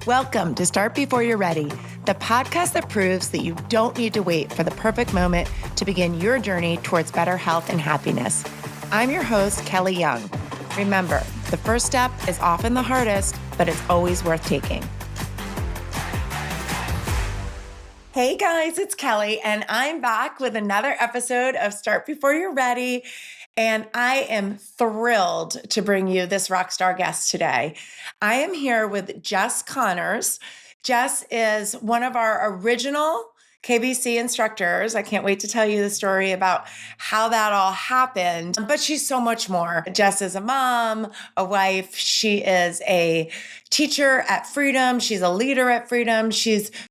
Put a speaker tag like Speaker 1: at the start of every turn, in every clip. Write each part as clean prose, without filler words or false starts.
Speaker 1: Welcome to Start Before You're Ready, the podcast that proves that you don't need to wait for the perfect moment to begin your journey towards better health and happiness. I'm your host, Kelly Young. Remember, the first step is often the hardest, but it's always worth taking. Hey guys, it's Kelly, and I'm back with another episode of Start Before You're Ready. And I am thrilled to bring you this rockstar guest today. I am here with Jess Connors. Jess is one of our original KBC instructors. I can't wait to tell you the story about how that all happened, but she's so much more. Jess is a mom, a wife. She is a teacher at Freedom. She's a leader at Freedom.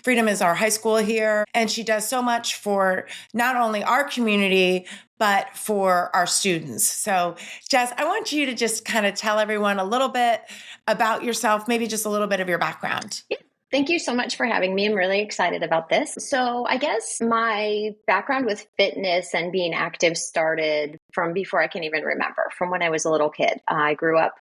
Speaker 1: Freedom is our high school here, and she does so much for not only our community, but for our students. So Jess, I want you to just kind of tell everyone a little bit about yourself, maybe just a little bit of your background.
Speaker 2: Yeah. Thank you so much for having me. I'm really excited about this. So I guess my background with fitness and being active started from before I can even remember, from when I was a little kid. I grew up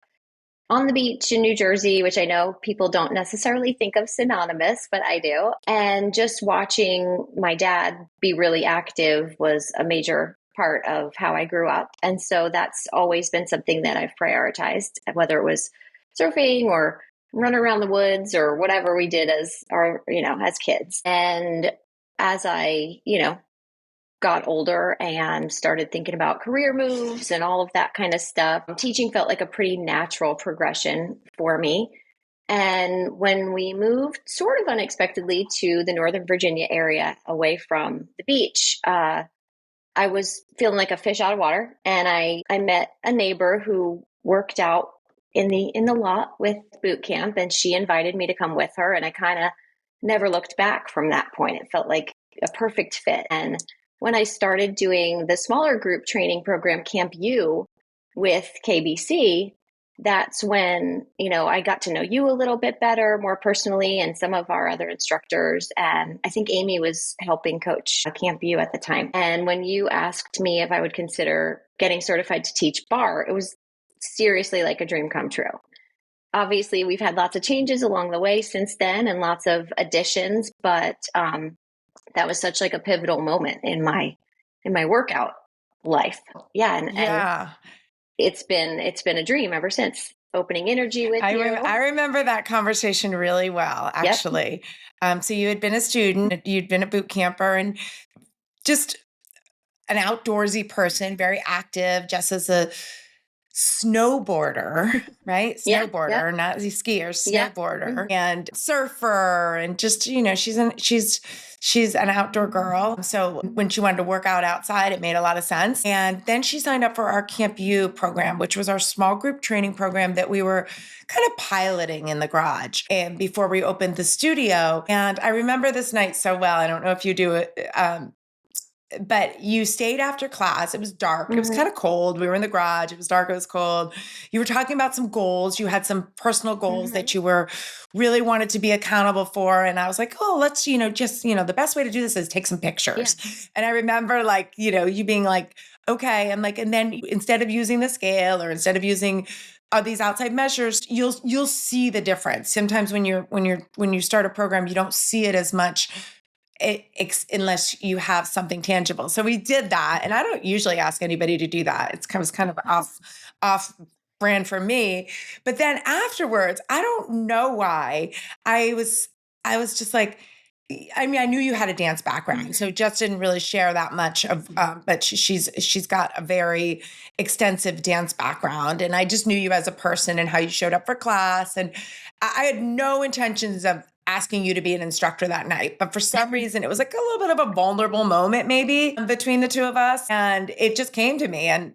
Speaker 2: on the beach in New Jersey, which I know people don't necessarily think of synonymous, but I do. And just watching my dad be really active was a major part of how I grew up. And so that's always been something that I've prioritized, whether it was surfing or run around the woods or whatever we did as kids. And as I, got older and started thinking about career moves and all of that kind of stuff, teaching felt like a pretty natural progression for me. And when we moved sort of unexpectedly to the Northern Virginia area away from the beach, I was feeling like a fish out of water. And I met a neighbor who worked out in the lot with boot camp, and she invited me to come with her. And I kind of never looked back from that point. It felt like a perfect fit. And when I started doing the smaller group training program, Camp U, with KBC, that's when, I got to know you a little bit better, more personally, and some of our other instructors. And I think Amy was helping coach Camp U at the time. And when you asked me if I would consider getting certified to teach barre, it was seriously like a dream come true. Obviously, we've had lots of changes along the way since then and lots of additions, but that was such like a pivotal moment in my workout life. Yeah. And it's been a dream ever since. Opening Inergy with you.
Speaker 1: I remember that conversation really well, actually. Yep. So you had been a student, you'd been a boot camper, and just an outdoorsy person, very active. Jess is a snowboarder, right? Snowboarder, not a skier, snowboarder, and surfer, and just, she's an outdoor girl. So when she wanted to work out outside, it made a lot of sense. And then she signed up for our Camp U program, which was our small group training program that we were kind of piloting in the garage and before we opened the studio. And I remember this night so well. I don't know if you do it. But you stayed after class. It was dark. Mm-hmm. It was kind of cold. We were in the garage. It was dark. It was cold. You were talking about some goals. You had some personal goals that you were really wanted to be accountable for. And I was like, oh, let's, the best way to do this is take some pictures. Yeah. And I remember you being like, okay. And then instead of using the scale or instead of using these outside measures, you'll see the difference. Sometimes when you start a program, you don't see it as much unless you have something tangible. So we did that. And I don't usually ask anybody to do that. It's kind of off brand for me. But then afterwards, I don't know why I was just like, I knew you had a dance background, so Jess didn't really share that much of, but she's got a very extensive dance background. And I just knew you as a person and how you showed up for class. And I had no intentions of asking you to be an instructor that night. But for some reason, it was like a little bit of a vulnerable moment maybe between the two of us. And it just came to me. And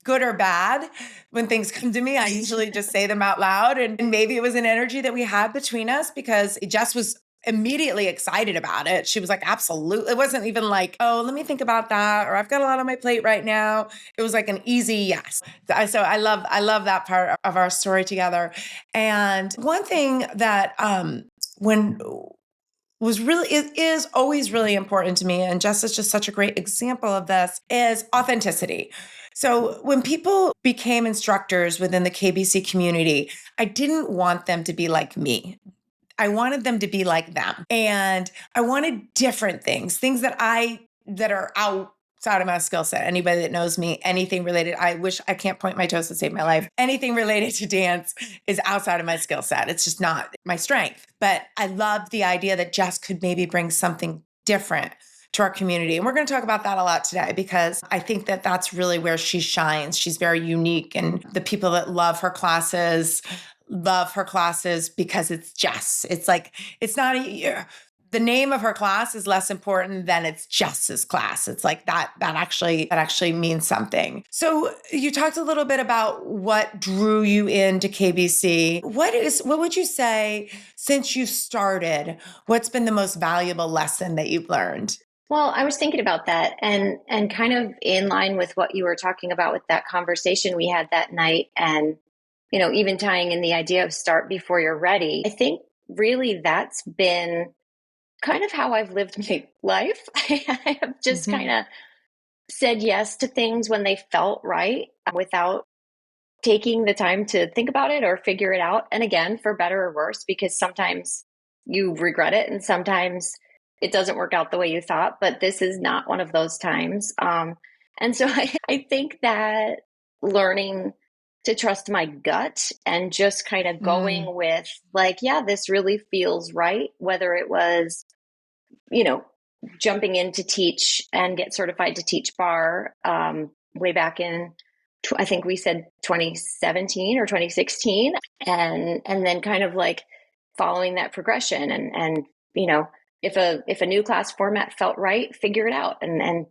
Speaker 1: good or bad, when things come to me, I usually just say them out loud. And maybe it was an energy that we had between us because Jess was immediately excited about it. She was like, absolutely. It wasn't even like, oh, let me think about that, or I've got a lot on my plate right now. It was like an easy yes. So I love that part of our story together. And one thing that it is always really important to me, and Jess is just such a great example of this, is authenticity. So when people became instructors within the KBC community, I didn't want them to be like me. I wanted them to be like them. And I wanted different things that are outside of my skill set. Anybody that knows me, anything related, I wish I can't point my toes to save my life. Anything related to dance is outside of my skill set. It's just not my strength. But I love the idea that Jess could maybe bring something different to our community. And we're going to talk about that a lot today, because I think that that's really where she shines. She's very unique. And the people that love her classes because it's Jess. It's like, it's not the name of her class is less important than it's Jess's class. It's like that actually means something. So you talked a little bit about what drew you into KBC. What would you say, since you started, what's been the most valuable lesson that you've learned?
Speaker 2: Well, I was thinking about that, and kind of in line with what you were talking about with that conversation we had that night, and even tying in the idea of start before you're ready. I think really that's been kind of how I've lived my life. I have just kind of said yes to things when they felt right without taking the time to think about it or figure it out. And again, for better or worse, because sometimes you regret it and sometimes it doesn't work out the way you thought, but this is not one of those times. And so I think that learning to trust my gut and just kind of going with like, yeah, this really feels right. Whether it was, jumping in to teach and get certified to teach barre way back in, I think we said 2017 or 2016. And then kind of like following that progression and if a new class format felt right, figure it out and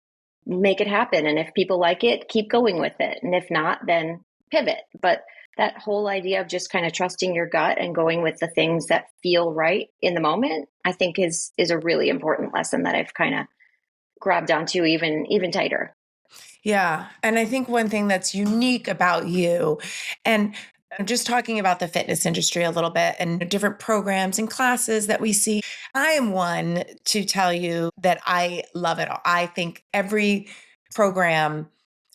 Speaker 2: make it happen. And if people like it, keep going with it. And if not, then pivot. But that whole idea of just kind of trusting your gut and going with the things that feel right in the moment, I think is a really important lesson that I've kind of grabbed onto even tighter.
Speaker 1: Yeah. And I think one thing that's unique about you, and just talking about the fitness industry a little bit and different programs and classes that we see, I am one to tell you that I love it all. I think every program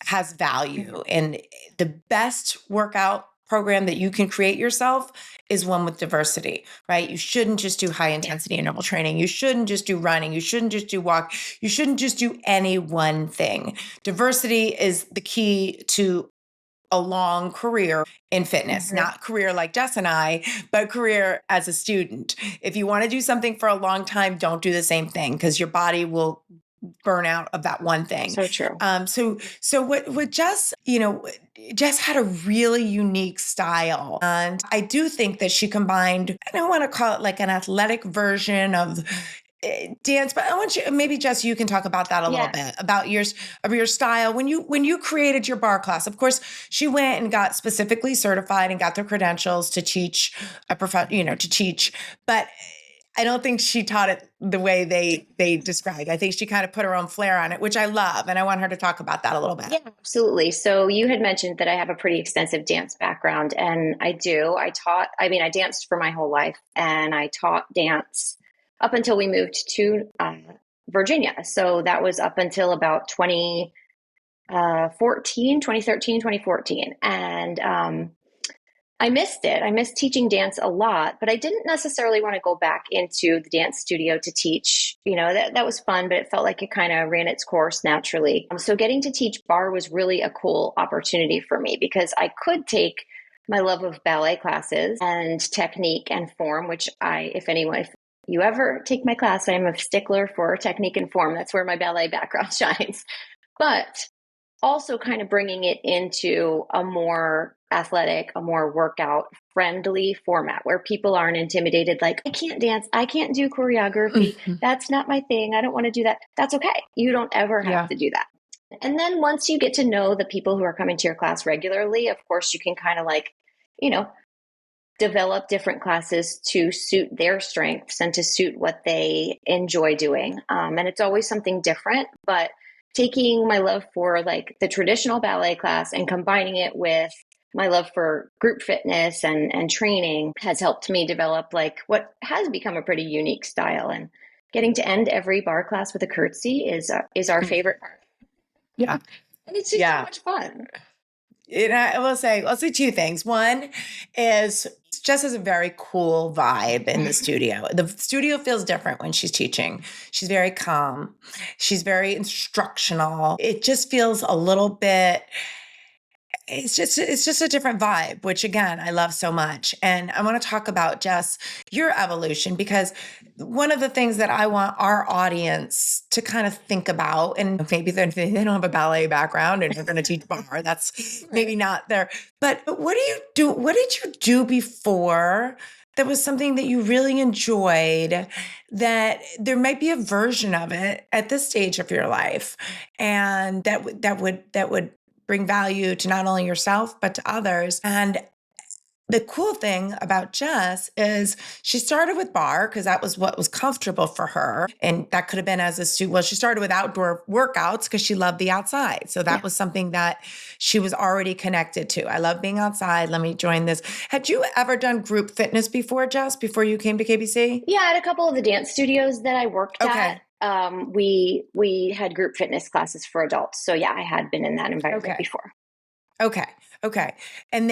Speaker 1: has value, and the best workout program that you can create yourself is one with diversity, right? You shouldn't just do high intensity interval training. You shouldn't just do running. You shouldn't just do walk. You shouldn't just do any one thing. Diversity is the key to a long career in fitness, not career like Jess and I, but career as a student. If you want to do something for a long time, don't do the same thing, because your body will burn out of that one thing.
Speaker 2: So true.
Speaker 1: So what Jess, Jess had a really unique style. And I do think that she combined, I don't want to call it like an athletic version of dance, but I want you, maybe Jess, you can talk about that a little bit, about your style. When you created your barre class, of course, she went and got specifically certified and got their credentials to teach to teach, but I don't think she taught it the way they described. I think she kind of put her own flair on it, which I love. And I want her to talk about that a little bit.
Speaker 2: Yeah, absolutely. So you had mentioned that I have a pretty extensive dance background, and I do. I danced for my whole life, and I taught dance up until we moved to Virginia. So that was up until about 2013, 2014. And I missed it. I missed teaching dance a lot, but I didn't necessarily want to go back into the dance studio to teach. That was fun, but it felt like it kind of ran its course naturally. So getting to teach barre was really a cool opportunity for me, because I could take my love of ballet classes and technique and form, which if you ever take my class, I'm a stickler for technique and form. That's where my ballet background shines. But also kind of bringing it into a more athletic, a more workout friendly format where people aren't intimidated. Like, I can't dance. I can't do choreography. That's not my thing. I don't want to do that. That's okay. You don't ever have to do that. And then once you get to know the people who are coming to your class regularly, of course, you can kind of develop different classes to suit their strengths and to suit what they enjoy doing. And it's always something different, but taking my love for like the traditional ballet class and combining it with my love for group fitness and training has helped me develop like what has become a pretty unique style. And getting to end every barre class with a curtsy is our favorite part.
Speaker 1: Yeah.
Speaker 2: And it's just so much fun.
Speaker 1: I will say, I'll say two things. One is Jess has a very cool vibe in the studio. The studio feels different when she's teaching. She's very calm. She's very instructional. It just feels a little bit, it's just a different vibe, which again, I love so much. And I want to talk about, Jess, your evolution, because one of the things that I want our audience to kind of think about, and maybe they don't have a ballet background and they're going to teach barre, that's maybe not there. But what do you do? What did you do before that was something that you really enjoyed, that there might be a version of it at this stage of your life, and that would bring value to not only yourself, but to others? And the cool thing about Jess is she started with barre because that was what was comfortable for her. And that could have been as a student. Well, she started with outdoor workouts because she loved the outside. So that was something that she was already connected to. I love being outside. Let me join this. Had you ever done group fitness before, Jess, before you came to KBC?
Speaker 2: Yeah, at a couple of the dance studios that I worked at. We had group fitness classes for adults. So yeah, I had been in that environment before.
Speaker 1: Okay. And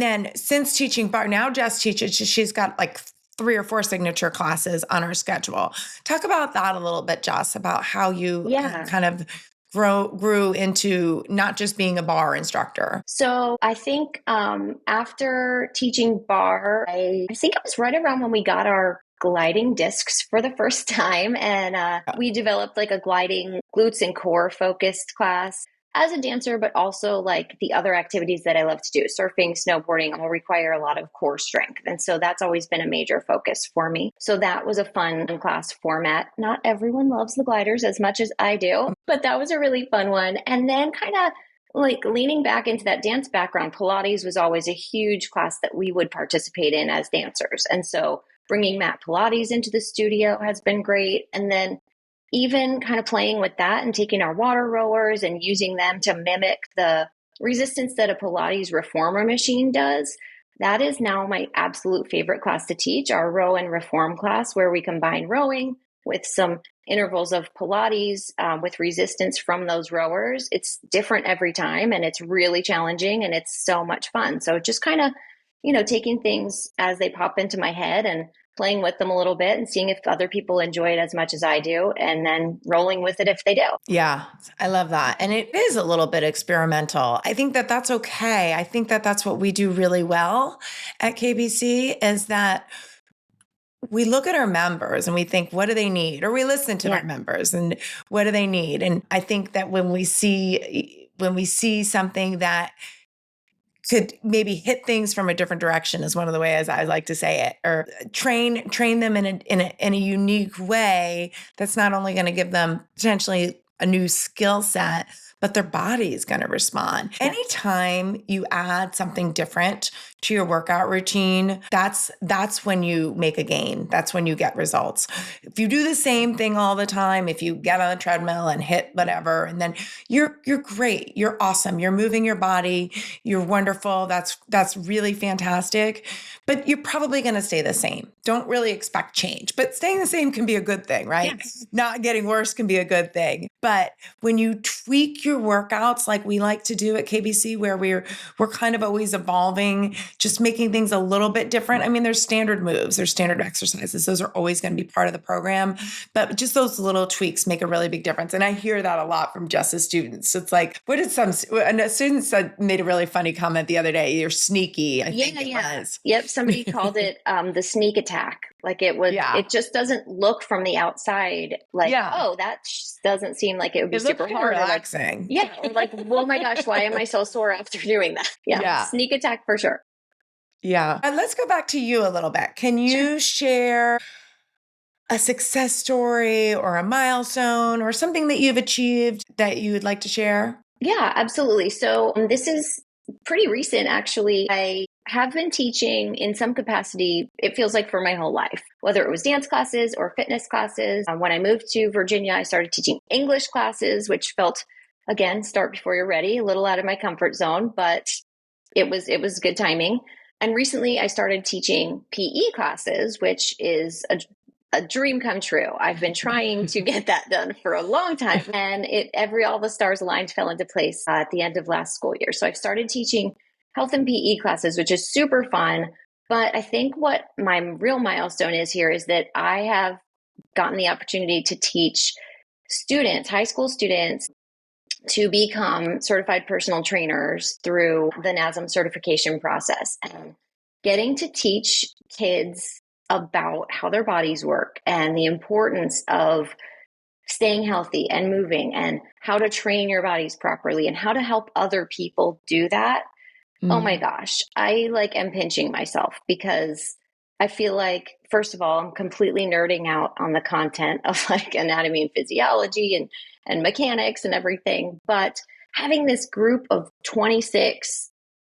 Speaker 1: then since teaching barre, now Jess teaches, she's got like 3 or 4 signature classes on her schedule. Talk about that a little bit, Jess, about how you kind of grew into not just being a barre instructor.
Speaker 2: So I think after teaching barre, I think it was right around when we got our gliding discs for the first time. And we developed like a gliding glutes and core focused class as a dancer, but also like the other activities that I love to do. Surfing, snowboarding all require a lot of core strength. And so that's always been a major focus for me. So that was a fun class format. Not everyone loves the gliders as much as I do, but that was a really fun one. And then kind of like leaning back into that dance background, Pilates was always a huge class that we would participate in as dancers. And so bringing mat Pilates into the studio has been great. And then even kind of playing with that and taking our water rowers and using them to mimic the resistance that a Pilates reformer machine does. That is now my absolute favorite class to teach, our row and reform class, where we combine rowing with some intervals of Pilates with resistance from those rowers. It's different every time and it's really challenging and it's so much fun. So just kind of, taking things as they pop into my head and playing with them a little bit and seeing if other people enjoy it as much as I do, and then rolling with it if they do.
Speaker 1: Yeah, I love that. And it is a little bit experimental. I think that that's okay. I think that that's what we do really well at KBC, is that we look at our members and we think, what do they need? Or we listen to our members and what do they need? And I think that when we see something that could maybe hit things from a different direction, is one of the ways I like to say it, or train them in a unique way that's not only going to give them potentially a new skill set, but their body is going to respond. Yeah. Anytime you add something different to your workout routine, that's when you make a gain. That's when you get results. If you do the same thing all the time, if you get on a treadmill and hit whatever, and then you're great, you're awesome, you're moving your body, you're wonderful. That's really fantastic. But you're probably going to stay the same. Don't really expect change, but staying the same can be a good thing, right? Yes. Not getting worse can be a good thing. But when you tweak your workouts like we like to do at KBC, where we're kind of always evolving, just making things a little bit different. I mean, there's standard moves, there's standard exercises. Those are always going to be part of the program, but just those little tweaks make a really big difference. And I hear that a lot from Jess's students. It's like, a student made a really funny comment the other day. You're sneaky, I think it was.
Speaker 2: Yep. Somebody called it the sneak attack. Like it just doesn't look from the outside like, oh, that doesn't seem like it would be super hard.
Speaker 1: Relaxing.
Speaker 2: Or like, oh my gosh, why am I so sore after doing that? Yeah. Sneak attack for sure.
Speaker 1: Yeah. Let's go back to you a little bit. Can you share a success story or a milestone or something that you've achieved that you would like to share?
Speaker 2: Yeah, absolutely. So this is pretty recent, actually. I have been teaching in some capacity, it feels like, for my whole life, whether it was dance classes or fitness classes. When I moved to Virginia, I started teaching English classes, which felt, again, start before you're ready, a little out of my comfort zone, but it was good timing. And recently I started teaching PE classes, which is a dream come true. I've been trying to get that done for a long time. And all the stars aligned, fell into place at the end of last school year. So I've started teaching health and PE classes, which is super fun. But I think what my real milestone is here is that I have gotten the opportunity to teach students, high school students, to become certified personal trainers through the NASM certification process. And getting to teach kids about how their bodies work and the importance of staying healthy and moving and how to train your bodies properly and how to help other people do that. Oh my gosh, I am pinching myself because I feel like, first of all, I'm completely nerding out on the content of anatomy and physiology and mechanics and everything. But having this group of 26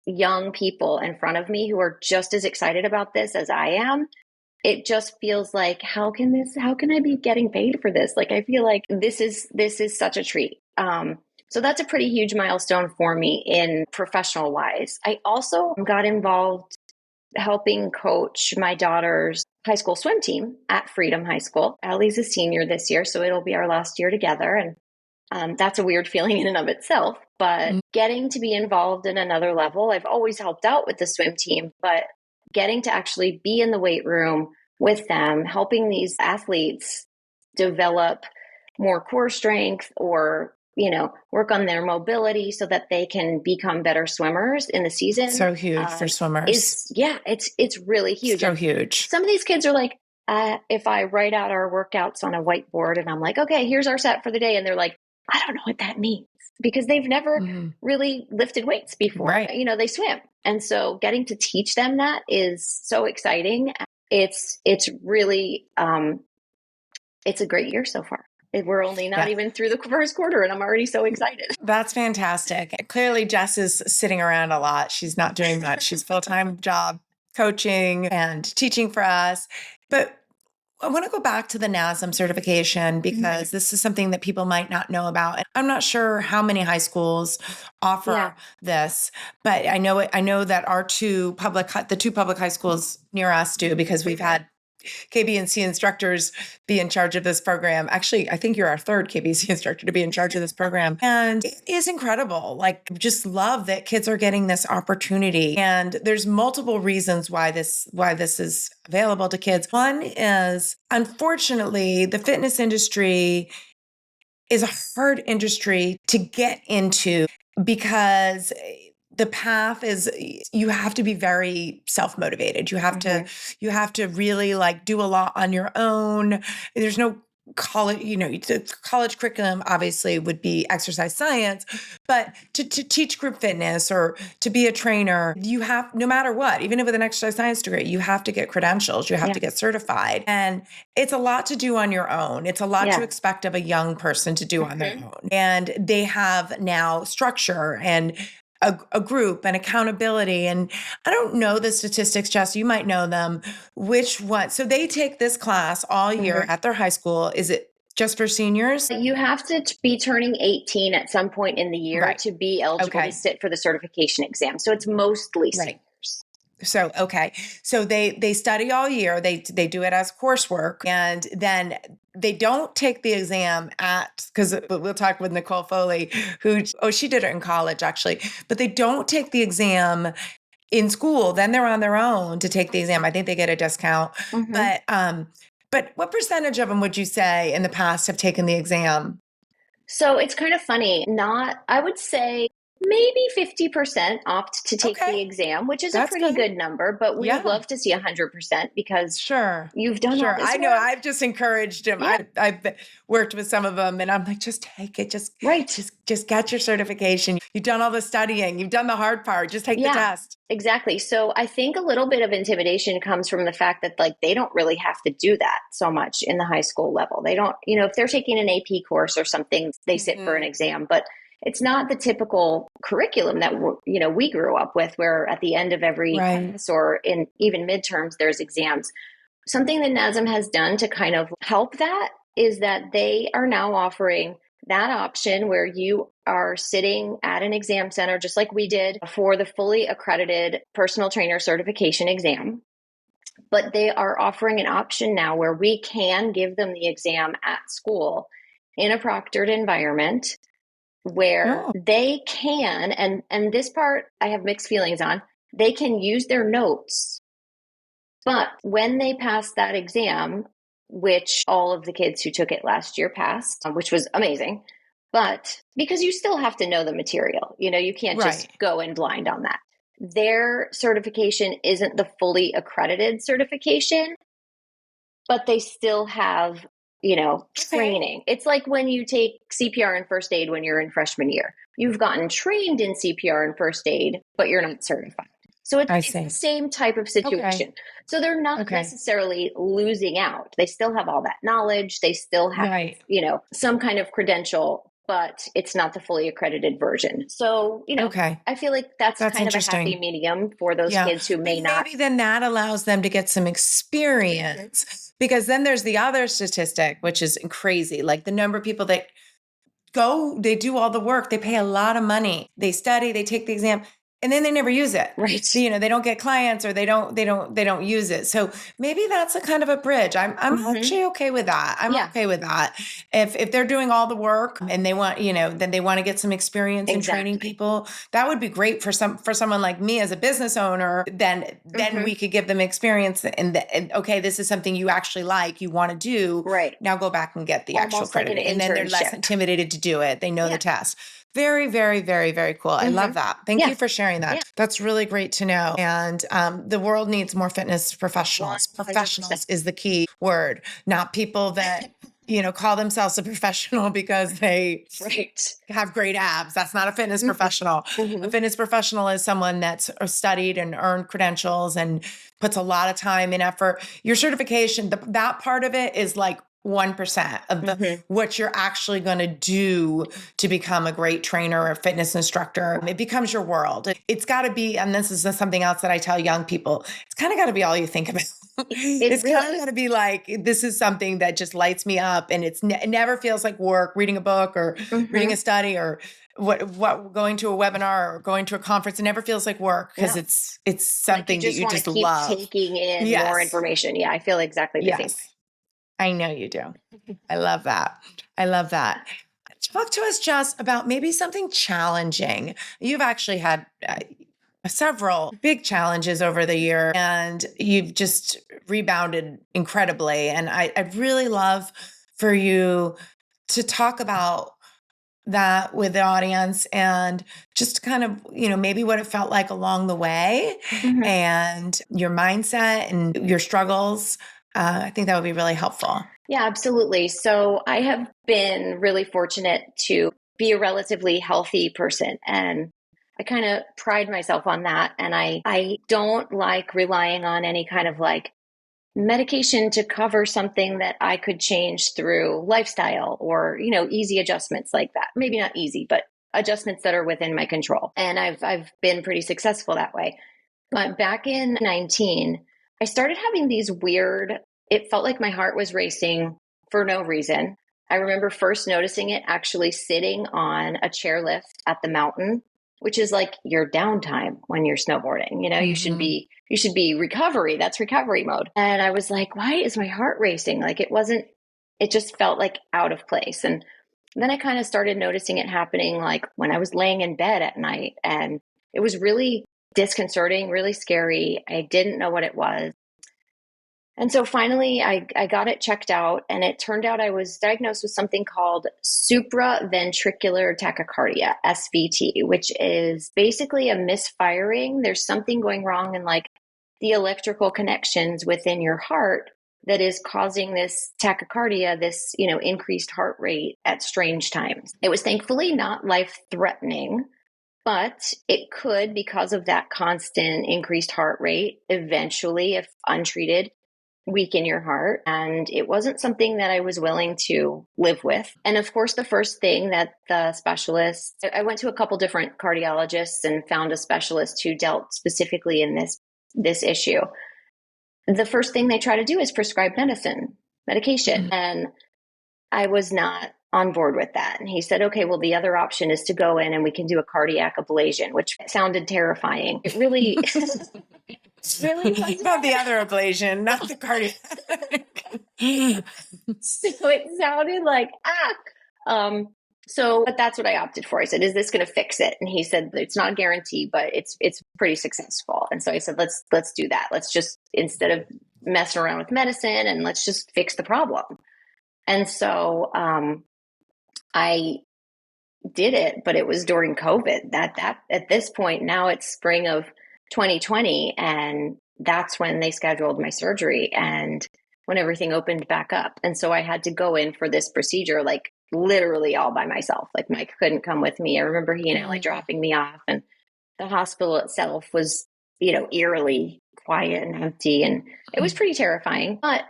Speaker 2: young people in front of me who are just as excited about this as I am, it just feels like, how can I be getting paid for this? I feel like this is such a treat. So that's a pretty huge milestone for me in professional wise. I also got involved helping coach my daughter's high school swim team at Freedom High School. Allie's a senior this year, so it'll be our last year together. And that's a weird feeling in and of itself. But getting to be involved in another level, I've always helped out with the swim team, but getting to actually be in the weight room with them, helping these athletes develop more core strength or work on their mobility so that they can become better swimmers in the season.
Speaker 1: So huge for swimmers.
Speaker 2: It's really huge.
Speaker 1: So huge.
Speaker 2: Some of these kids are like, if I write out our workouts on a whiteboard and I'm like, okay, here's our set for the day. And they're like, I don't know what that means because they've never really lifted weights before.
Speaker 1: Right.
Speaker 2: They swim. And so getting to teach them that is so exciting. It's really, it's a great year so far. We're only not even through the first quarter and I'm already so excited.
Speaker 1: That's fantastic. Clearly Jess is sitting around a lot. She's not doing much. She's full-time job coaching and teaching for us. But I want to go back to the NASM certification because this is something that people might not know about. And I'm not sure how many high schools offer this, but I know that the two public high schools near us do because we've had KBNC instructors be in charge of this program. Actually, I think you're our third KBC instructor to be in charge of this program. And it is incredible. Just love that kids are getting this opportunity. And there's multiple reasons why this is available to kids. One is, unfortunately, the fitness industry is a hard industry to get into because the path is you have to be very self-motivated. You have to really do a lot on your own. There's no college, the college curriculum obviously would be exercise science, but to teach group fitness or to be a trainer, you have, no matter what, even with an exercise science degree, you have to get credentials, you have to get certified. And it's a lot to do on your own. It's a lot to expect of a young person to do on their own. And they have now structure and a group and accountability. And I don't know the statistics, Jess, you might know them. Which one? So they take this class all year at their high school. Is it just for seniors?
Speaker 2: You have to be turning 18 at some point in the year to be eligible to sit for the certification exam. So it's mostly seniors.
Speaker 1: So, okay. So they study all year. They do it as coursework, and then they don't take the exam because we'll talk with Nicole Foley, she did it in college actually, but they don't take the exam in school. Then they're on their own to take the exam. I think they get a discount, but what percentage of them would you say in the past have taken the exam?
Speaker 2: So it's kind of funny. I would say maybe 50% opt to take the exam, which is a pretty good number, but we would love to see 100% because you've done all this
Speaker 1: I know.
Speaker 2: work.
Speaker 1: I've just encouraged them. I've worked with some of them and I'm like, just take it. Just get your certification. You've done all the studying. You've done the hard part. Just take the test.
Speaker 2: Exactly. So I think a little bit of intimidation comes from the fact that they don't really have to do that so much in the high school level. They don't, if they're taking an AP course or something, they sit for an exam, but it's not the typical curriculum that we grew up with, where at the end of every class or in even midterms, there's exams. Something that NASM has done to kind of help that is that they are now offering that option where you are sitting at an exam center, just like we did for the fully accredited personal trainer certification exam. But they are offering an option now where we can give them the exam at school in a proctored environment where
Speaker 1: Oh,
Speaker 2: they can, and this part I have mixed feelings on, they can use their notes, but when they pass that exam, which all of the kids who took it last year passed, which was amazing, but because you still have to know the material, you can't just
Speaker 1: right.
Speaker 2: go in blind on that. Their certification isn't the fully accredited certification, but they still have,
Speaker 1: Okay.
Speaker 2: training. It's like when you take CPR and first aid when you're in freshman year. You've gotten trained in CPR and first aid, but you're not certified. So
Speaker 1: I
Speaker 2: it's the
Speaker 1: see.
Speaker 2: same type of
Speaker 1: Okay.
Speaker 2: situation. So they're not
Speaker 1: Okay.
Speaker 2: necessarily losing out. They still have all that knowledge. They still have,
Speaker 1: Right.
Speaker 2: some kind of credential, but it's not the fully accredited version. So,
Speaker 1: Okay.
Speaker 2: I feel like that's
Speaker 1: That's
Speaker 2: kind of a happy
Speaker 1: interesting.
Speaker 2: medium for those
Speaker 1: Yeah.
Speaker 2: kids who may
Speaker 1: And
Speaker 2: not.
Speaker 1: maybe then that allows them to get some experience because then there's the other statistic, which is crazy. Like the number of people that they do all the work, they pay a lot of money, they study, they take the exam, and then they never use it.
Speaker 2: Right.
Speaker 1: So, they don't get clients or they don't use it. So maybe that's a kind of a bridge. I'm actually okay with that. I'm
Speaker 2: Yeah.
Speaker 1: okay with that. If they're doing all the work and they want, then they want to get some experience in training
Speaker 2: Exactly.
Speaker 1: people, that would be great for someone like me as a business owner. Then we could give them experience and okay, this is something you actually like, you want to do.
Speaker 2: Right.
Speaker 1: Now go back and get the actual
Speaker 2: Almost like an
Speaker 1: credit. And then they're less
Speaker 2: internship.
Speaker 1: intimidated to do it. They know
Speaker 2: Yeah.
Speaker 1: the test. Very, very, very, very cool. I love that. Thank
Speaker 2: Yeah.
Speaker 1: you for sharing that.
Speaker 2: Yeah.
Speaker 1: That's really great to know. And the world needs more fitness professionals.
Speaker 2: 100%.
Speaker 1: Professionals is the key word, not people that, call themselves a professional because they
Speaker 2: Right.
Speaker 1: have great abs. That's not a fitness professional. A fitness professional is someone that's studied and earned credentials and puts a lot of time and effort. Your certification, that part of it is like 1% of what you're actually going to do to become a great trainer or fitness instructor. It becomes your world. It's got to be, and this is something else that I tell young people, it's kind of got to be all you think about. It's
Speaker 2: really
Speaker 1: kind of got to be like, this is something that just lights me up and it never feels like work, reading a book or reading a study or what going to a webinar or going to a conference. It never feels like work because it's something that you
Speaker 2: want to
Speaker 1: just
Speaker 2: keep
Speaker 1: love.
Speaker 2: taking in more information. Yeah, I feel exactly the same way.
Speaker 1: I know you do. I love that. I love that. Talk to us, Jess, about maybe something challenging. You've actually had several big challenges over the year and you've just rebounded incredibly. And I'd really love for you to talk about that with the audience and just kind of, maybe what it felt like along the way and your mindset and your struggles. I think that would be really helpful.
Speaker 2: Yeah, absolutely. So I have been really fortunate to be a relatively healthy person, and I kind of pride myself on that. And I don't like relying on any kind of like medication to cover something that I could change through lifestyle or, easy adjustments like that. Maybe not easy, but adjustments that are within my control. And I've been pretty successful that way. But back in 19, I started having these weird, it felt like my heart was racing for no reason. I remember first noticing it actually sitting on a chairlift at the mountain, which is like your downtime when you're snowboarding. You should be recovery. That's recovery mode. And I was like, why is my heart racing? Like it just felt like out of place. And then I kind of started noticing it happening like when I was laying in bed at night, and it was really disconcerting, really scary. I didn't know what it was. And so finally, I got it checked out, and it turned out I was diagnosed with something called supraventricular tachycardia, SVT, which is basically a misfiring. There's something going wrong in like the electrical connections within your heart that is causing this tachycardia, this, increased heart rate at strange times. It was thankfully not life-threatening, but it could, because of that constant increased heart rate, eventually, if untreated, weaken your heart. And it wasn't something that I was willing to live with. And of course, the first thing that the specialist, I went to a couple different cardiologists and found a specialist who dealt specifically in this issue. The first thing they try to do is prescribe medication. And I was not on board with that. And he said, okay, well, the other option is to go in and we can do a cardiac ablation, which sounded terrifying. It really, really was
Speaker 1: Not the other ablation, not the cardiac.
Speaker 2: So it sounded like, but that's what I opted for. I said, is this going to fix it? And he said, it's not a guarantee, but it's pretty successful. And so I said, let's do that. Let's just, instead of messing around with medicine, and let's just fix the problem. And so, I did it, but it was during COVID. That at this point, now it's spring of 2020, and that's when they scheduled my surgery and when everything opened back up. And so I had to go in for this procedure, like literally all by myself. Like Mike couldn't come with me. I remember he and Allie dropping me off, and the hospital itself was, eerily quiet and empty, and it was pretty terrifying. But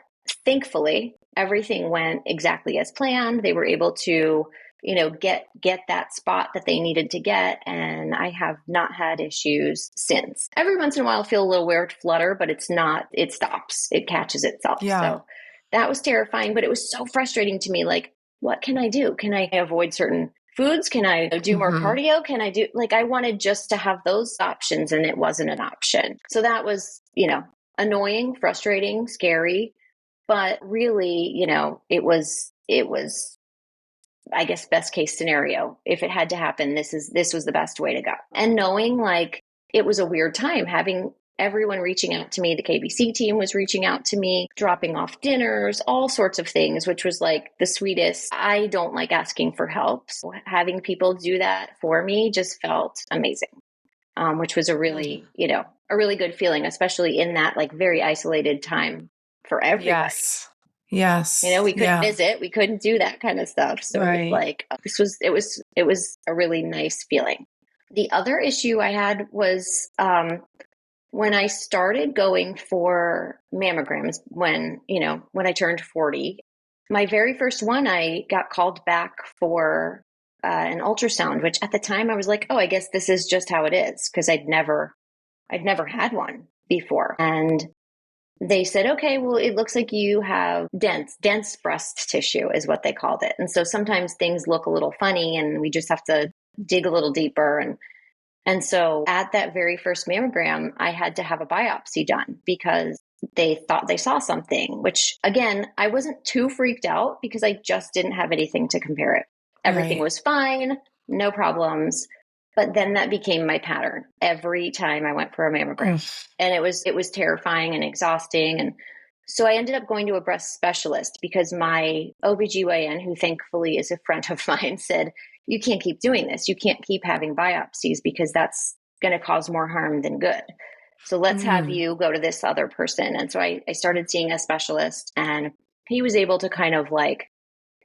Speaker 2: thankfully, everything went exactly as planned. They were able to, get that spot that they needed to get. And I have not had issues since. Every once in a while I feel a little weird flutter, but it stops. It catches itself.
Speaker 1: Yeah.
Speaker 2: So that was terrifying, but it was so frustrating to me. Like, what can I do? Can I avoid certain foods? Can I do more cardio? Can I do, I wanted just to have those options, and it wasn't an option. So that was, annoying, frustrating, scary, but really, it was, I guess, best case scenario. If it had to happen, this was the best way to go. And knowing it was a weird time, having everyone reaching out to me. The KBC team was reaching out to me, dropping off dinners, all sorts of things, which was the sweetest. I don't like asking for help. So having people do that for me just felt amazing, which was a really, a really good feeling, especially in that very isolated time for everybody.
Speaker 1: Yes.
Speaker 2: We couldn't visit, we couldn't do that kind of stuff. So it was a really nice feeling. The other issue I had was, when I started going for mammograms, when I turned 40, my very first one, I got called back for an ultrasound, which at the time I was like, oh, I guess this is just how it is. 'Cause I'd never had one before. And they said, okay, well, it looks like you have dense breast tissue is what they called it. And so sometimes things look a little funny, and we just have to dig a little deeper. And so at that very first mammogram, I had to have a biopsy done because they thought they saw something, which again, I wasn't too freaked out because I just didn't have anything to compare it. Everything was fine, no problems. But then that became my pattern every time I went for a mammogram. And it was terrifying and exhausting. And so I ended up going to a breast specialist because my OBGYN, who thankfully is a friend of mine, said, you can't keep doing this. You can't keep having biopsies because that's going to cause more harm than good. So let's have you go to this other person. And so I started seeing a specialist, and he was able to kind of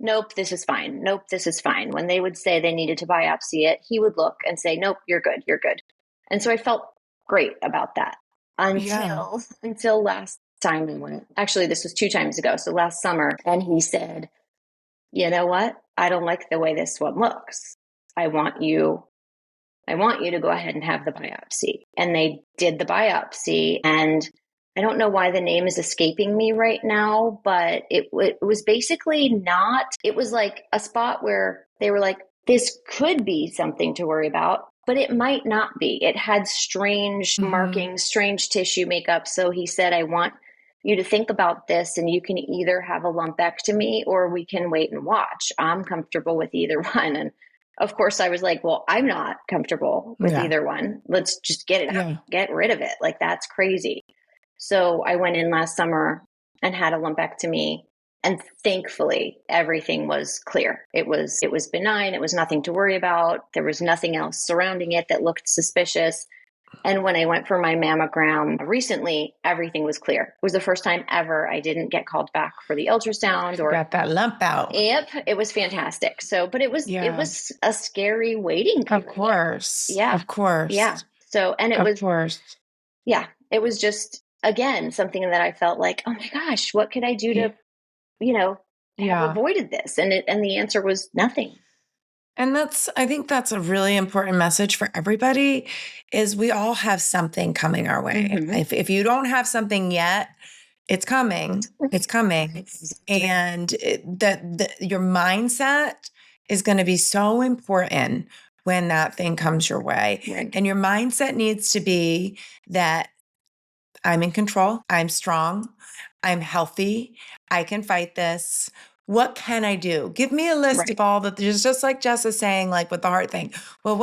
Speaker 2: nope, this is fine. Nope, this is fine. When they would say they needed to biopsy it, he would look and say, nope, you're good. You're good. And so I felt great about that until last time we went. Actually, this was 2 times ago. So last summer. And he said, you know what? I don't like the way this one looks. I want you to go ahead and have the biopsy. And they did the biopsy, and I don't know why the name is escaping me right now, but it was basically it was like a spot where they were like, this could be something to worry about, but it might not be. It had strange markings, strange tissue makeup. So he said, I want you to think about this, and you can either have a lumpectomy or we can wait and watch. I'm comfortable with either one. And of course I was like, well, I'm not comfortable with either one. Let's just get it out, get rid of it. That's crazy. So I went in last summer and had a lumpectomy, and thankfully everything was clear. It was benign. It was nothing to worry about. There was nothing else surrounding it that looked suspicious. And when I went for my mammogram recently, everything was clear. It was the first time ever I didn't get called back for the ultrasound or
Speaker 1: got that lump out.
Speaker 2: Yep, it was fantastic. So, but it was a scary waiting period.
Speaker 1: Of course.
Speaker 2: Yeah.
Speaker 1: Of course.
Speaker 2: Yeah. So, and it was just, again, something that I felt like, oh my gosh, what could I do to, have avoided this? And the answer was nothing.
Speaker 1: And I think that's a really important message for everybody is we all have something coming our way. If you don't have something yet, it's coming. It's coming. And your mindset is going to be so important when that thing comes your way.
Speaker 2: Right.
Speaker 1: And your mindset needs to be that I'm in control. I'm strong. I'm healthy. I can fight this. What can I do? Give me a list of all that. There's just like Jess is saying, like with the heart thing. Well,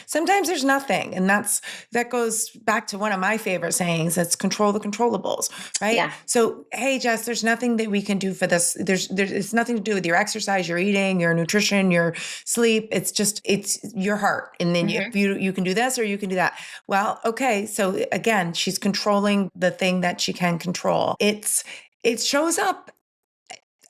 Speaker 1: sometimes there's nothing. And that goes back to one of my favorite sayings. It's control the controllables, right?
Speaker 2: Yeah.
Speaker 1: So, hey, Jess, there's nothing that we can do for this. It's nothing to do with your exercise, your eating, your nutrition, your sleep. It's your heart. And then you can do this or you can do that. Well, okay. So again, she's controlling the thing that she can control. It shows up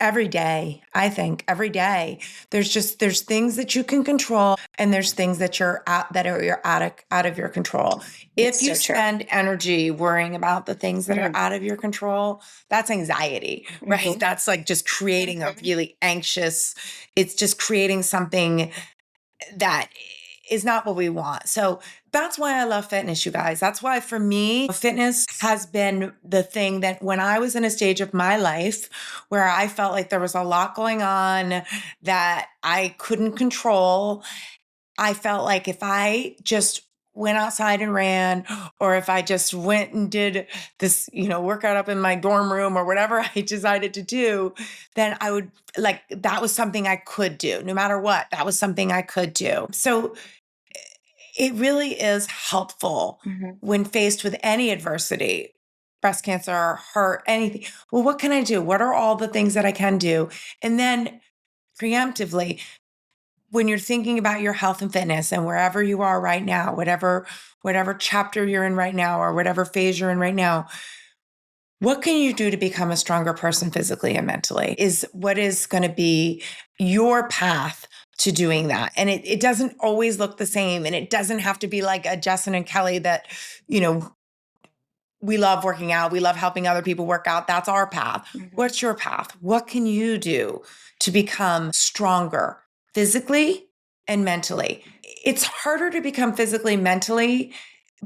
Speaker 1: every day. I think every day there's things that you can control and there's things that you're out of your control. If you spend energy worrying about the things that are out of your control, that's anxiety, right? That's like just creating a really anxious, it's just creating something that is not what we want. So that's why I love fitness, you guys. That's why for me, fitness has been the thing that when I was in a stage of my life where I felt like there was a lot going on that I couldn't control, I felt like if I just went outside and ran, or if I just went and did this, workout up in my dorm room or whatever I decided to do, then I would that was something I could do no matter what. That was something I could do. So it really is helpful when faced with any adversity, breast cancer, heart, anything. Well, what can I do? What are all the things that I can do? And then preemptively, when you're thinking about your health and fitness and wherever you are right now, whatever chapter you're in right now or whatever phase you're in right now, what can you do to become a stronger person physically and mentally is what is going to be your path to doing that. And it doesn't always look the same. And it doesn't have to be like a Justin and Kelly that, we love working out. We love helping other people work out. That's our path. What's your path? What can you do to become stronger physically and mentally? It's harder to become physically, mentally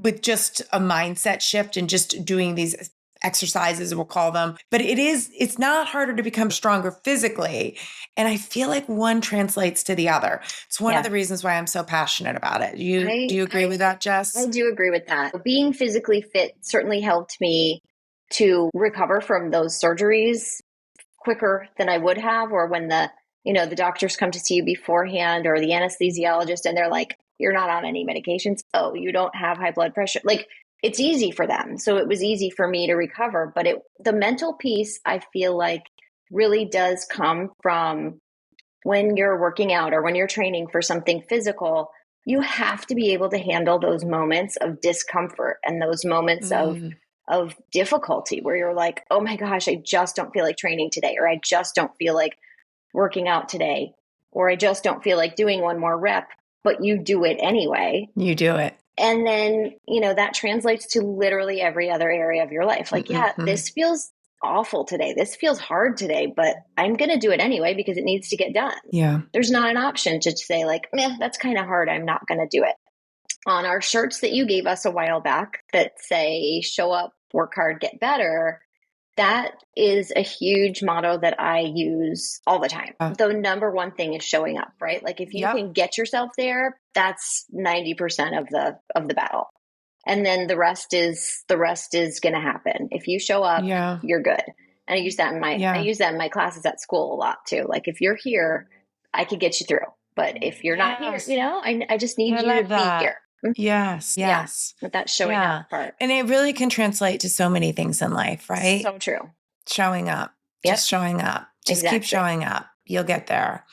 Speaker 1: with just a mindset shift and just doing these exercises, we'll call them. But it's not harder to become stronger physically. And I feel like one translates to the other. It's one of the reasons why I'm so passionate about it. Do you agree with that, Jess?
Speaker 2: I do agree with that. Being physically fit certainly helped me to recover from those surgeries quicker than I would have, or when the doctors come to see you beforehand or the anesthesiologist and they're like, you're not on any medications. Oh, you don't have high blood pressure. Like, it's easy for them. So it was easy for me to recover. But the mental piece, I feel like, really does come from when you're working out or when you're training for something physical. You have to be able to handle those moments of discomfort and those moments of difficulty where you're like, oh my gosh, I just don't feel like training today, or I just don't feel like working out today, or I just don't feel like doing one more rep, but you do it anyway.
Speaker 1: You do it.
Speaker 2: And then, that translates to literally every other area of your life. Like, this feels awful today. This feels hard today, but I'm going to do it anyway because it needs to get done.
Speaker 1: Yeah.
Speaker 2: There's not an option to say like, that's kind of hard. I'm not going to do it. On our shirts that you gave us a while back that say, show up, work hard, get better, that is a huge motto that I use all the time. The number one thing is showing up, right? Like if you can get yourself there, that's 90% of the battle. And then the rest is going to happen. If you show up, you're good. And I use that in my classes at school a lot too. Like if you're here, I could get you through. But if you're not here, I just need you to be here.
Speaker 1: Yes.
Speaker 2: With that showing up part.
Speaker 1: And it really can translate to so many things in life, right?
Speaker 2: So true.
Speaker 1: Showing up, just showing up, just keep showing up. You'll get there.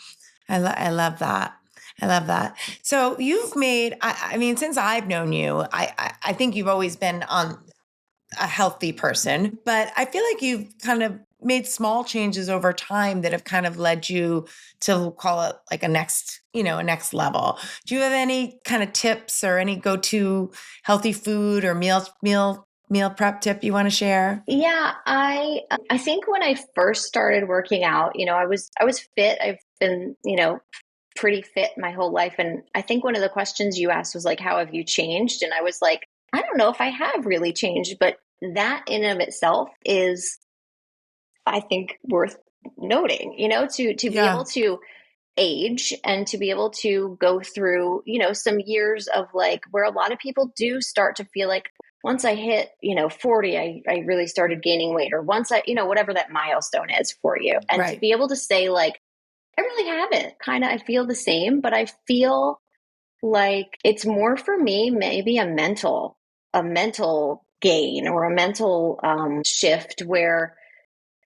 Speaker 1: I love that. I love that. So you've made, I mean, since I've known you, I think you've always been on a healthy person, but I feel like you've kind of made small changes over time that have kind of led you to call it like a next level. Do you have any kind of tips or any go-to healthy food or meal prep tip you want to share?
Speaker 2: Yeah, I think when I first started working out, I was fit. I've been, pretty fit my whole life. And I think one of the questions you asked was like, how have you changed? And I was like, I don't know if I have really changed, but that in and of itself is, I think, worth noting, to be able to age and to be able to go through, some years of like where a lot of people do start to feel like, once I hit, 40, I really started gaining weight, or once I, whatever that milestone is for you. And to be able to say, like, I really haven't. Kind of, I feel the same, but I feel like it's more for me, maybe a mental gain or a mental shift where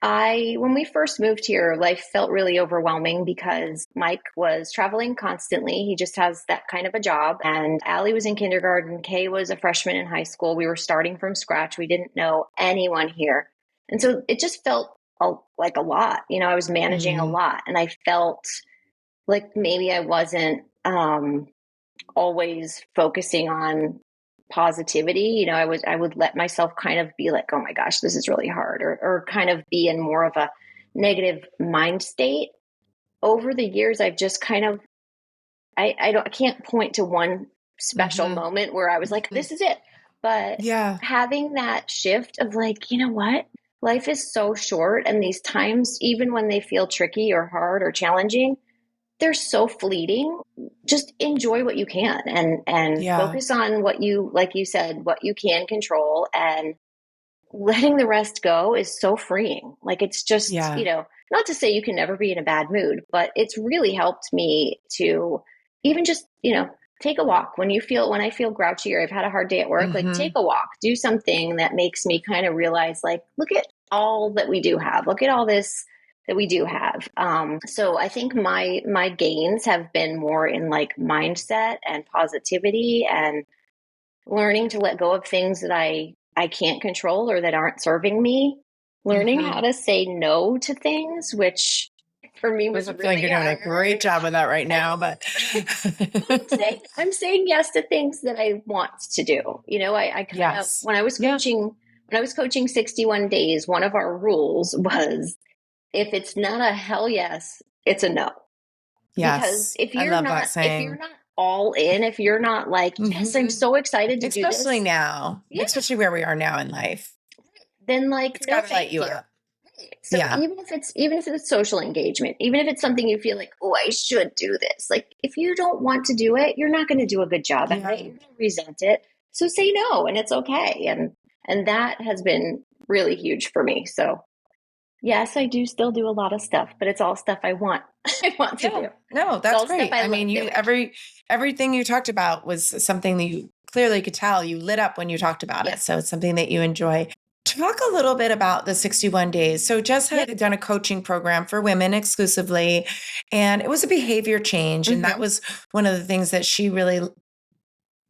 Speaker 2: when we first moved here, life felt really overwhelming because Mike was traveling constantly. He just has that kind of a job. And Allie was in kindergarten. Kay was a freshman in high school. We were starting from scratch. We didn't know anyone here. And so it just felt like a lot. I was managing a lot, and I felt like maybe I wasn't always focusing on positivity. I would let myself kind of be like, oh my gosh, this is really hard, or kind of be in more of a negative mind state. Over the years, I've just kind of, I can't point to one special moment where I was like, this is it. But having that shift of like, you know what? Life is so short, and these times, even when they feel tricky or hard or challenging, they're so fleeting. Just enjoy what you can, and focus on what you, like you said, what you can control, and letting the rest go is so freeing. Like, it's just, not to say you can never be in a bad mood, but it's really helped me to even just, take a walk when I feel grouchy or I've had a hard day at work, like take a walk, do something that makes me kind of realize, like, look at all that we do have. Look at all this that we do have. So I think my gains have been more in like mindset and positivity, and learning to let go of things that I can't control or that aren't serving me. Learning how to say no to things, which for me was really
Speaker 1: like you're doing a great job with that right now, but
Speaker 2: I'm saying yes to things that I want to do. I kind of, when I was coaching 61 days, one of our rules was, if it's not a hell yes, it's a no. Because if you're not all in, if you're not like, yes, I'm so excited to do this.
Speaker 1: Especially now, especially where we are now in life.
Speaker 2: Then like,
Speaker 1: it's got to light you up.
Speaker 2: So even if it's social engagement, even if it's something you feel like, oh, I should do this. Like, if you don't want to do it, you're not going to do a good job at it. You're going to resent it. So say no, and it's okay. And that has been really huge for me. So yes, I do still do a lot of stuff, but it's all stuff I want. I want to do.
Speaker 1: No, that's great. I mean, everything you talked about was something that you clearly could tell you lit up when you talked about it. So it's something that you enjoy. Talk a little bit about the 61 days. So Jess had done a coaching program for women exclusively, and it was a behavior change. And that was one of the things that she really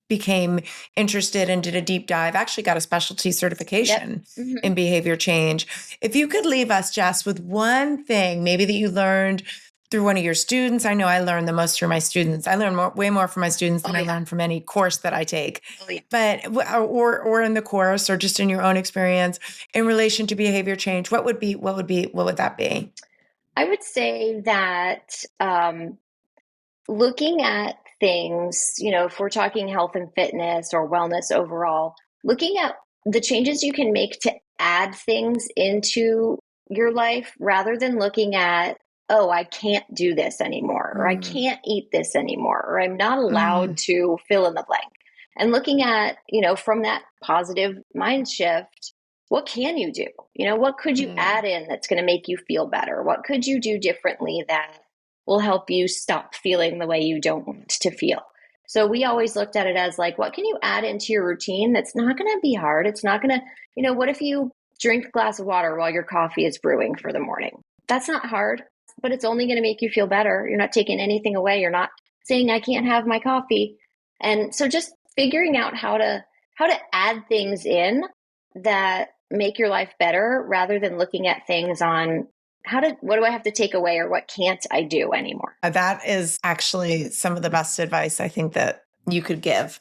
Speaker 1: became interested and did a deep dive, actually got a specialty certification in behavior change. If you could leave us, Jess, with one thing maybe that you learned through one of your students. I know I learned the most through my students. I learn way more from my students than I learn from any course that I take. But or in the course, or just in your own experience in relation to behavior change, what would that be?
Speaker 2: I would say that looking at things, if we're talking health and fitness or wellness overall, looking at the changes you can make to add things into your life, rather than looking at, oh, I can't do this anymore, or I can't eat this anymore, or I'm not allowed to fill in the blank. And looking at, from that positive mind shift, what can you do? What could you add in that's going to make you feel better? What could you do differently that will help you stop feeling the way you don't want to feel? So we always looked at it as like, what can you add into your routine that's not going to be hard? It's not going to, what if you drink a glass of water while your coffee is brewing for the morning? That's not hard, but it's only going to make you feel better. You're not taking anything away. You're not saying I can't have my coffee. And so just figuring out how to add things in that make your life better, rather than looking at things on what do I have to take away, or what can't I do anymore?
Speaker 1: That is actually some of the best advice I think that you could give.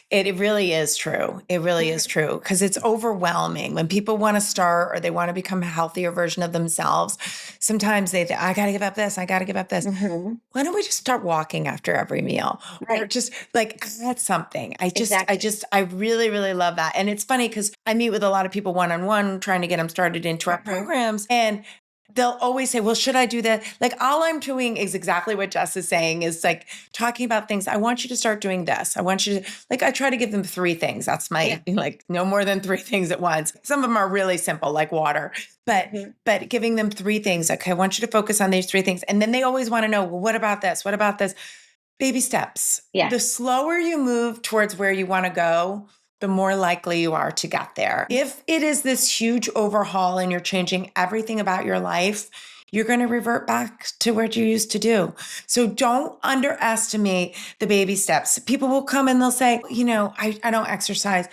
Speaker 1: It really is true. It really is true, because it's overwhelming when people want to start or they want to become a healthier version of themselves. Sometimes they think, I got to give up this. I got to give up this. Why don't we just start walking after every meal, or just like add something? I really, really love that. And it's funny because I meet with a lot of people one-on-one trying to get them started into our programs, and they'll always say, well, should I do that? Like all I'm doing is exactly what Jess is saying, is like talking about things. I want you to start doing this. I want you to, like, I try to give them 3 things. That's my, like, no more than 3 things at once. Some of them are really simple, like water, but giving them 3 things. Okay, I want you to focus on these 3 things. And then they always want to know, well, what about this? What about this? Baby steps.
Speaker 2: Yeah.
Speaker 1: The slower you move towards where you want to go, the more likely you are to get there. If it is this huge overhaul and you're changing everything about your life, you're going to revert back to what you used to do. So don't underestimate the baby steps. People will come and they'll say, I don't exercise.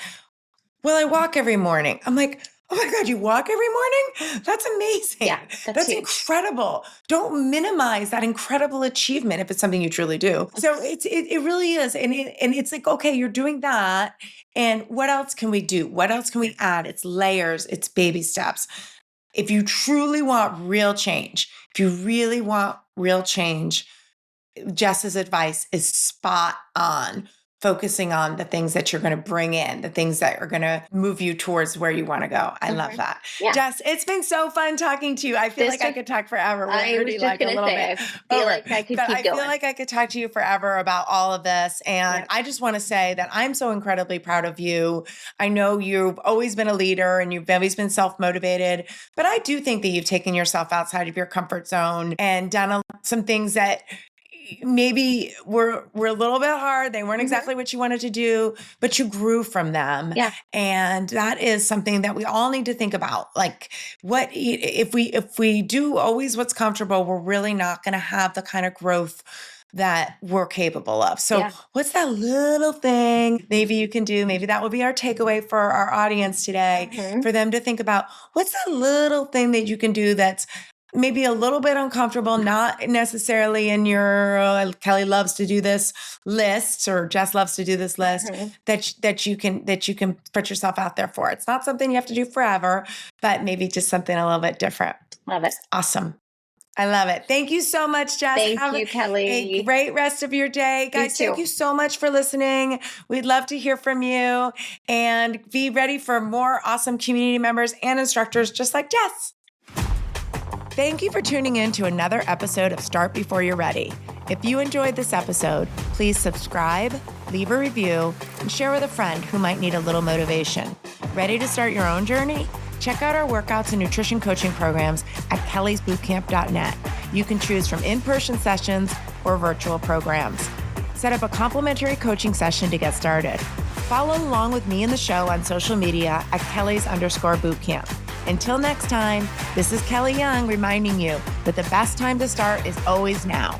Speaker 1: Well, I walk every morning. I'm like, oh my God, you walk every morning? That's amazing.
Speaker 2: Yeah,
Speaker 1: that's incredible. Don't minimize that incredible achievement if it's something you truly do. So it really is. And it's like, okay, you're doing that. And what else can we do? What else can we add? It's layers, it's baby steps. If you truly want real change, Jess's advice is spot on. Focusing on the things that you're going to bring in, the things that are going to move you towards where you want to go. I love that. Yeah. Jess, it's been so fun talking to you. I feel like I could talk forever.
Speaker 2: I feel like I could keep going.
Speaker 1: I feel like I could talk to you forever about all of this. And I just want to say that I'm so incredibly proud of you. I know you've always been a leader and you've always been self-motivated, but I do think that you've taken yourself outside of your comfort zone and done some things that maybe were a little bit hard. They weren't exactly what you wanted to do, but you grew from them.
Speaker 2: Yeah.
Speaker 1: And that is something that we all need to think about. Like, what if we do always what's comfortable, we're really not going to have the kind of growth that we're capable of. So what's that little thing maybe you can do? Maybe that will be our takeaway for our audience today, for them to think about what's that little thing that you can do that's maybe a little bit uncomfortable, not necessarily in your Kelly loves to do this list or Jess loves to do this list, that you can put yourself out there for. It's not something you have to do forever, but maybe just something a little bit different.
Speaker 2: Love it.
Speaker 1: Awesome. I love it. Thank you so much, Jess.
Speaker 2: Thank you, Kelly.
Speaker 1: A great rest of your day. Guys, thank you so much for listening. We'd love to hear from you, and be ready for more awesome community members and instructors just like Jess. Thank you for tuning in to another episode of Start Before You're Ready. If you enjoyed this episode, please subscribe, leave a review, and share with a friend who might need a little motivation. Ready to start your own journey? Check out our workouts and nutrition coaching programs at kellysbootcamp.net. You can choose from in-person sessions or virtual programs. Set up a complimentary coaching session to get started. Follow along with me and the show on social media at Kellys_bootcamp. Until next time, this is Kelly Young reminding you that the best time to start is always now.